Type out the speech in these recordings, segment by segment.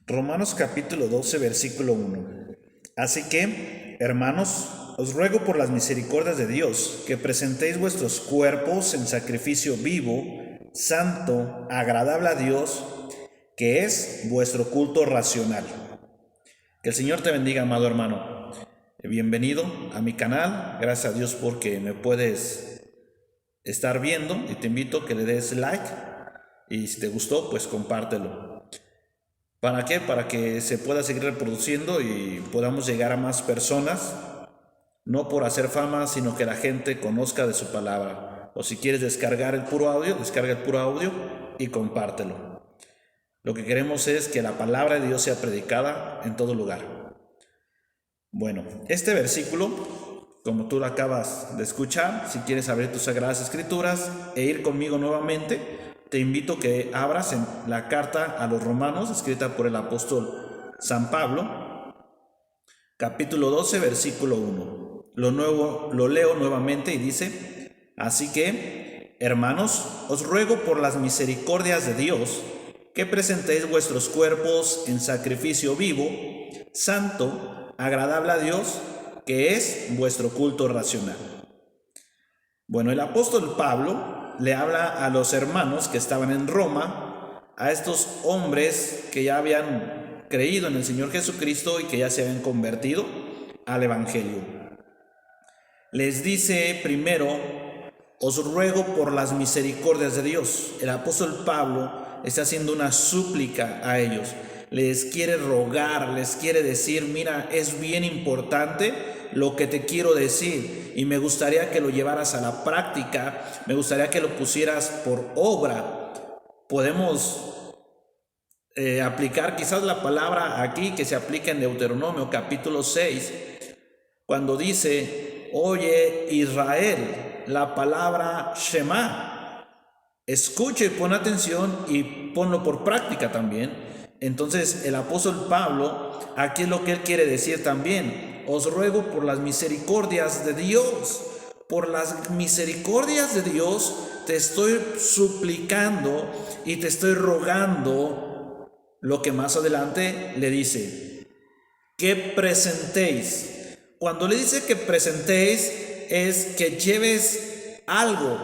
Romanos capítulo 12, versículo 1. Así que, hermanos, os ruego por las misericordias de Dios que presentéis vuestros cuerpos en sacrificio vivo, santo, agradable a Dios, que es vuestro culto racional. Que el Señor te bendiga, amado hermano. Bienvenido a mi canal. Gracias a Dios porque me puedes estar viendo y te invito a que le des like y si te gustó, pues compártelo. ¿Para qué? Para que se pueda seguir reproduciendo y podamos llegar a más personas, no por hacer fama, sino que la gente conozca de su palabra. O si quieres descargar el puro audio, descarga el puro audio y compártelo. Lo que queremos es que la palabra de Dios sea predicada en todo lugar. Bueno, este versículo, como tú lo acabas de escuchar, si quieres abrir tus Sagradas Escrituras e ir conmigo nuevamente, te invito a que abras en la carta a los Romanos, escrita por el apóstol San Pablo, capítulo 12, versículo 1. Lo leo nuevamente y dice: así que, hermanos, os ruego por las misericordias de Dios, que presentéis vuestros cuerpos en sacrificio vivo, santo, agradable a Dios, que es vuestro culto racional. Bueno, el apóstol Pablo le habla a los hermanos que estaban en Roma, a estos hombres que ya habían creído en el Señor Jesucristo y que ya se habían convertido al Evangelio. Les dice primero: os ruego por las misericordias de Dios. El apóstol Pablo está haciendo una súplica a ellos. Les quiere rogar, les quiere decir: mira, es bien importante lo que te quiero decir y me gustaría que lo llevaras a la práctica, me gustaría que lo pusieras por obra. Podemos aplicar quizás la palabra aquí que se aplica en Deuteronomio capítulo 6, cuando dice: oye Israel, la palabra Shema, escucha y pon atención y ponlo por práctica también. Entonces el apóstol Pablo, aquí es lo que él quiere decir también: os ruego por las misericordias de Dios. Por las misericordias de Dios te estoy suplicando y te estoy rogando lo que más adelante le dice: que presentéis. Cuando le dice que presentéis, es que lleves algo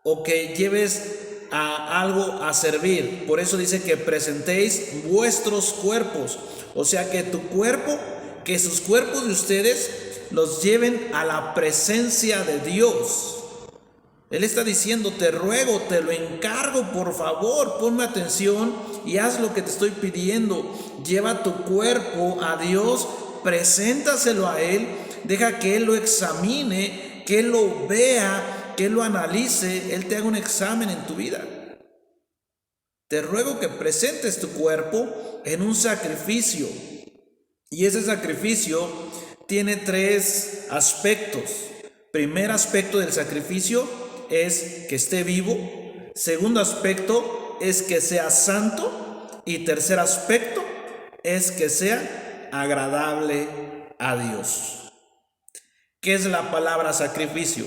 o que lleves a algo a servir. Por eso dice que presentéis vuestros cuerpos. O sea, que tu cuerpo, que sus cuerpos de ustedes los lleven a la presencia de Dios. Él está diciendo: te ruego, te lo encargo, por favor, ponme atención y haz lo que te estoy pidiendo. Lleva tu cuerpo a Dios, preséntaselo a Él, deja que Él lo examine, que Él lo vea, que Él lo analice, Él te haga un examen en tu vida. Te ruego que presentes tu cuerpo en un sacrificio. Y ese sacrificio tiene tres aspectos. Primer aspecto del sacrificio es que esté vivo. Segundo aspecto es que sea santo. Y tercer aspecto es que sea agradable a Dios. ¿Qué es la palabra sacrificio?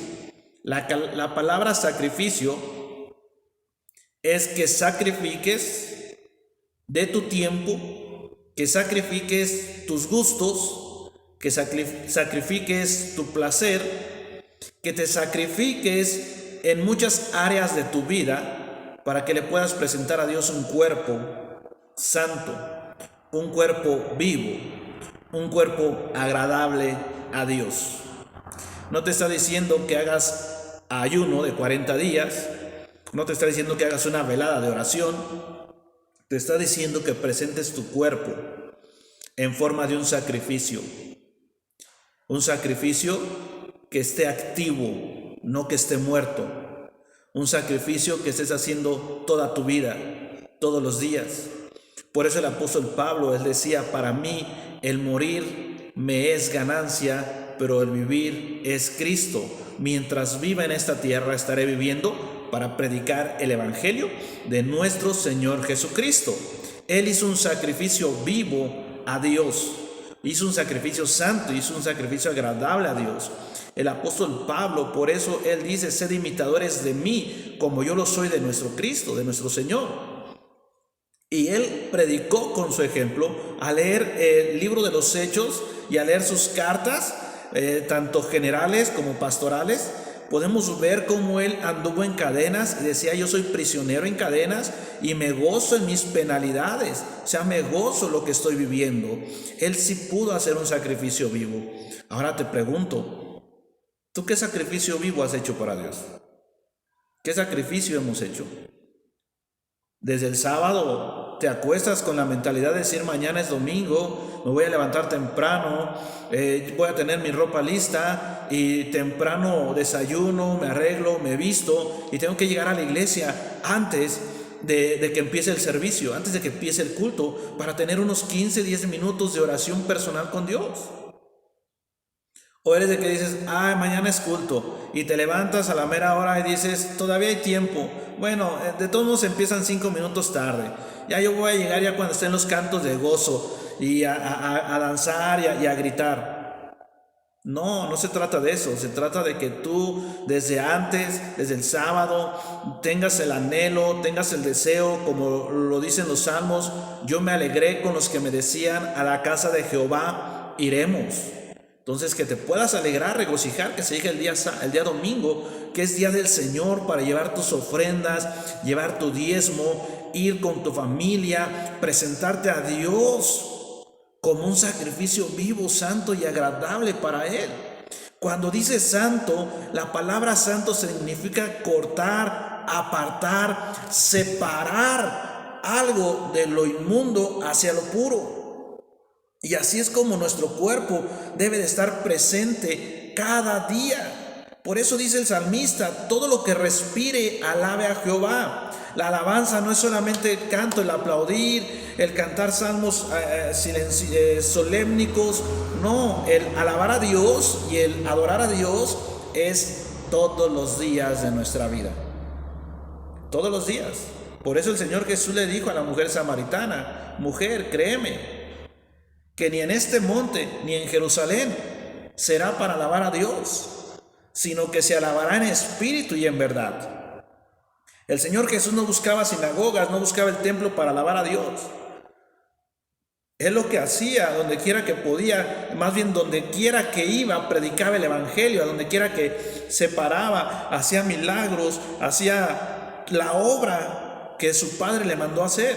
La palabra sacrificio es que sacrifiques de tu tiempo, que sacrifiques tus gustos, que sacrifiques tu placer, que te sacrifiques en muchas áreas de tu vida para que le puedas presentar a Dios un cuerpo santo, un cuerpo vivo, un cuerpo agradable a Dios. No te está diciendo que hagas ayuno de 40 días, no te está diciendo que hagas una velada de oración, te está diciendo que presentes tu cuerpo en forma de un sacrificio que esté activo, no que esté muerto, un sacrificio que estés haciendo toda tu vida, todos los días. Por eso el apóstol Pablo, él decía: para mí el morir me es ganancia, pero el vivir es Cristo. Mientras viva en esta tierra estaré viviendo para predicar el evangelio de nuestro Señor Jesucristo. Él hizo un sacrificio vivo a Dios, hizo un sacrificio santo, hizo un sacrificio agradable a Dios. El apóstol Pablo, por eso él dice: sed imitadores de mí, como yo lo soy de nuestro Cristo, de nuestro Señor. Y él predicó con su ejemplo. Al leer el libro de los Hechos y a leer sus cartas, tanto generales como pastorales, podemos ver cómo él anduvo en cadenas y decía: yo soy prisionero en cadenas y me gozo en mis penalidades, o sea, me gozo lo que estoy viviendo. Él sí pudo hacer un sacrificio vivo. Ahora te pregunto, ¿tú qué sacrificio vivo has hecho para Dios? ¿Qué sacrificio hemos hecho? Desde el sábado te acuestas con la mentalidad de decir: mañana es domingo, me voy a levantar temprano, voy a tener mi ropa lista y temprano desayuno, me arreglo, me visto y tengo que llegar a la iglesia antes de que empiece el servicio, antes de que empiece el culto, para tener unos 15-10 minutos de oración personal con Dios. O eres de que dices: mañana es culto, y te levantas a la mera hora y dices: todavía hay tiempo, bueno, de todos modos empiezan 5 minutos tarde, ya yo voy a llegar ya cuando estén los cantos de gozo y a danzar y a gritar. No, no se trata de eso, se trata de que tú desde antes, desde el sábado, tengas el anhelo, tengas el deseo, como lo dicen los salmos: yo me alegré con los que me decían, a la casa de Jehová iremos. Entonces, que te puedas alegrar, regocijar, que se llegue el día domingo, que es día del Señor, para llevar tus ofrendas, llevar tu diezmo, ir con tu familia, presentarte a Dios como un sacrificio vivo, santo y agradable para Él. Cuando dice santo, la palabra santo significa cortar, apartar, separar algo de lo inmundo hacia lo puro. Y así es como nuestro cuerpo debe de estar presente cada día. Por eso dice el salmista: todo lo que respire, alabe a Jehová. La alabanza no es solamente el canto, el aplaudir, el cantar salmos solemnicos. No, el alabar a Dios y el adorar a Dios es todos los días de nuestra vida. Todos los días. Por eso el Señor Jesús le dijo a la mujer samaritana: mujer, créeme, que ni en este monte ni en Jerusalén será para alabar a Dios, sino que se alabará en espíritu y en verdad. El Señor Jesús no buscaba sinagogas, no buscaba el templo para alabar a Dios. Él lo que hacía, donde quiera que podía, más bien donde quiera que iba, predicaba el evangelio. A donde quiera que se paraba, hacía milagros, hacía la obra que su Padre le mandó a hacer.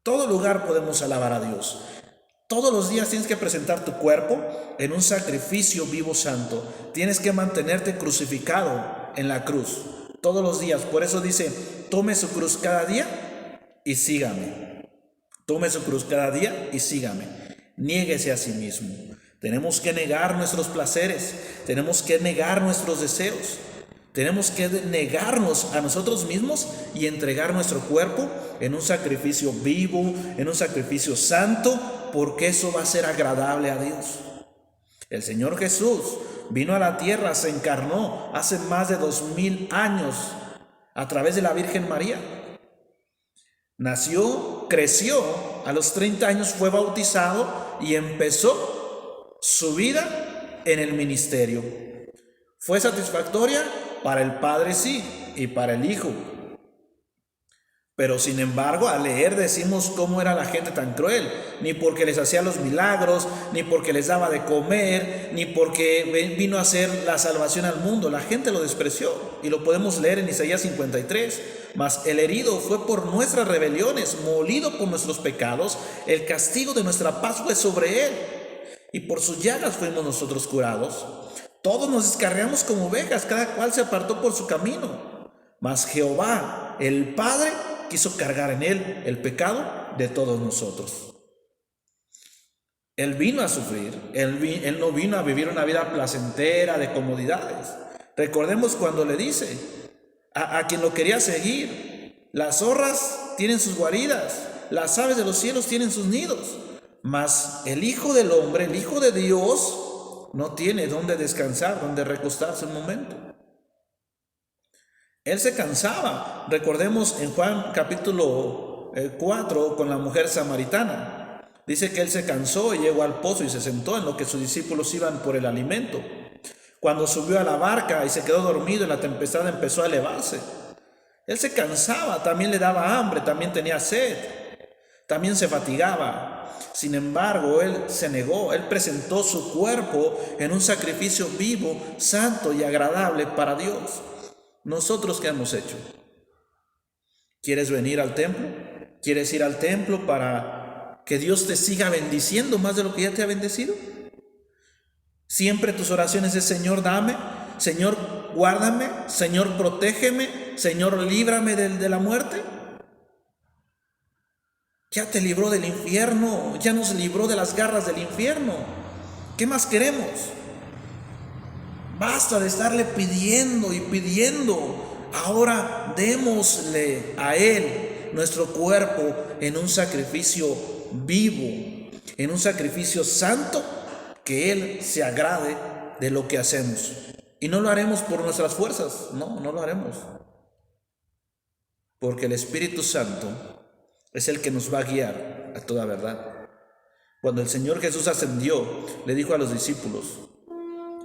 Todo lugar podemos alabar a Dios. Todos los días tienes que presentar tu cuerpo en un sacrificio vivo santo. Tienes que mantenerte crucificado en la cruz todos los días. Por eso dice: tome su cruz cada día y sígame. Tome su cruz cada día y sígame. Niéguese a sí mismo. Tenemos que negar nuestros placeres. Tenemos que negar nuestros deseos. Tenemos que negarnos a nosotros mismos y entregar nuestro cuerpo en un sacrificio vivo, en un sacrificio santo, porque eso va a ser agradable a Dios. El Señor Jesús vino a la tierra, se encarnó hace más de 2000 años a través de la Virgen María. Nació, creció, a los 30 años fue bautizado y empezó su vida en el ministerio. ¿Fue satisfactoria? Para el Padre sí, y para el Hijo. Pero sin embargo, al leer decimos cómo era la gente tan cruel. Ni porque les hacía los milagros, ni porque les daba de comer, ni porque vino a hacer la salvación al mundo. La gente lo despreció, y lo podemos leer en Isaías 53. Mas el herido fue por nuestras rebeliones, molido por nuestros pecados. El castigo de nuestra paz fue sobre él, y por sus llagas fuimos nosotros curados. Todos nos descarriamos como ovejas, cada cual se apartó por su camino. Mas Jehová, el Padre, quiso cargar en él el pecado de todos nosotros. Él vino a sufrir, él no vino a vivir una vida placentera de comodidades. Recordemos cuando le dice a quien lo quería seguir: las zorras tienen sus guaridas, las aves de los cielos tienen sus nidos, mas el Hijo del Hombre, el Hijo de Dios, no tiene dónde descansar, dónde recostarse un momento. Él se cansaba. Recordemos en Juan capítulo 4 con la mujer samaritana. Dice que él se cansó y llegó al pozo y se sentó en lo que sus discípulos iban por el alimento. Cuando subió a la barca y se quedó dormido y la tempestad empezó a elevarse. Él se cansaba, también le daba hambre, también tenía sed. también se fatigaba. Sin embargo, Él se negó, Él presentó su cuerpo en un sacrificio vivo, santo y agradable para Dios. ¿Nosotros qué hemos hecho? ¿Quieres venir al templo? ¿Quieres ir al templo para que Dios te siga bendiciendo más de lo que ya te ha bendecido? Siempre tus oraciones es: Señor, dame, Señor, guárdame, Señor, protégeme, Señor, líbrame de la muerte. Ya te libró del infierno, ya nos libró de las garras del infierno. ¿Qué más queremos? Basta de estarle pidiendo y pidiendo. Ahora démosle a Él nuestro cuerpo en un sacrificio vivo, en un sacrificio santo, que Él se agrade de lo que hacemos. Y no lo haremos por nuestras fuerzas, no lo haremos. Porque el Espíritu Santo es el que nos va a guiar a toda verdad. Cuando el Señor Jesús ascendió, le dijo a los discípulos: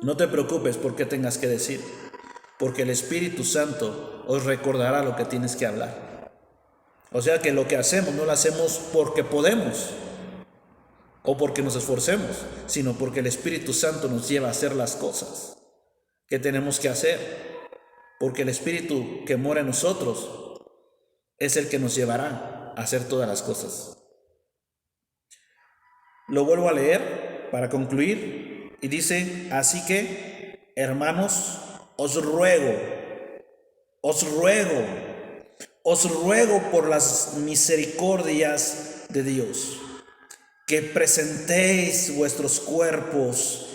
no te preocupes por qué tengas que decir, porque el Espíritu Santo os recordará lo que tienes que hablar. O sea que lo que hacemos no lo hacemos porque podemos o porque nos esforcemos, sino porque el Espíritu Santo nos lleva a hacer las cosas que tenemos que hacer, porque el Espíritu que mora en nosotros es el que nos llevará a hacer todas las cosas. Lo vuelvo a leer para concluir y dice: así que, hermanos, os ruego por las misericordias de Dios, que presentéis vuestros cuerpos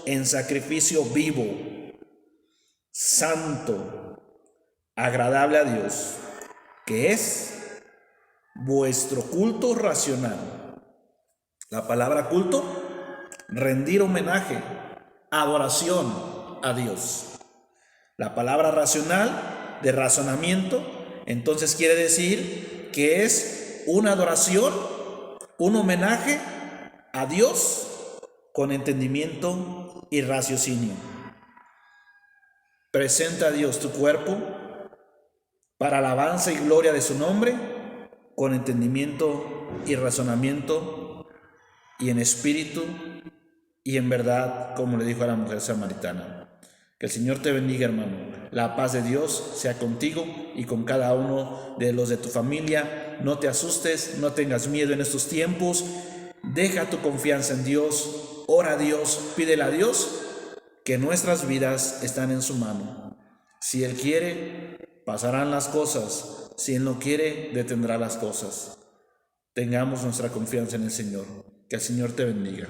en sacrificio vivo, santo, agradable a Dios, que es vuestro culto racional. La palabra culto, rendir homenaje, adoración a Dios. La palabra racional, de razonamiento, entonces quiere decir que es una adoración, un homenaje a Dios con entendimiento y raciocinio. Presenta a Dios tu cuerpo para alabanza y gloria de su nombre, con entendimiento y razonamiento, y en espíritu y en verdad, como le dijo a la mujer samaritana. Que el Señor te bendiga, hermano. La paz de Dios sea contigo y con cada uno de los de tu familia. No te asustes, no tengas miedo en estos tiempos. Deja tu confianza en Dios, ora a Dios, pídele a Dios, que nuestras vidas están en su mano. Si Él quiere, pasarán las cosas. Si Él no quiere, detendrá las cosas. Tengamos nuestra confianza en el Señor. Que el Señor te bendiga.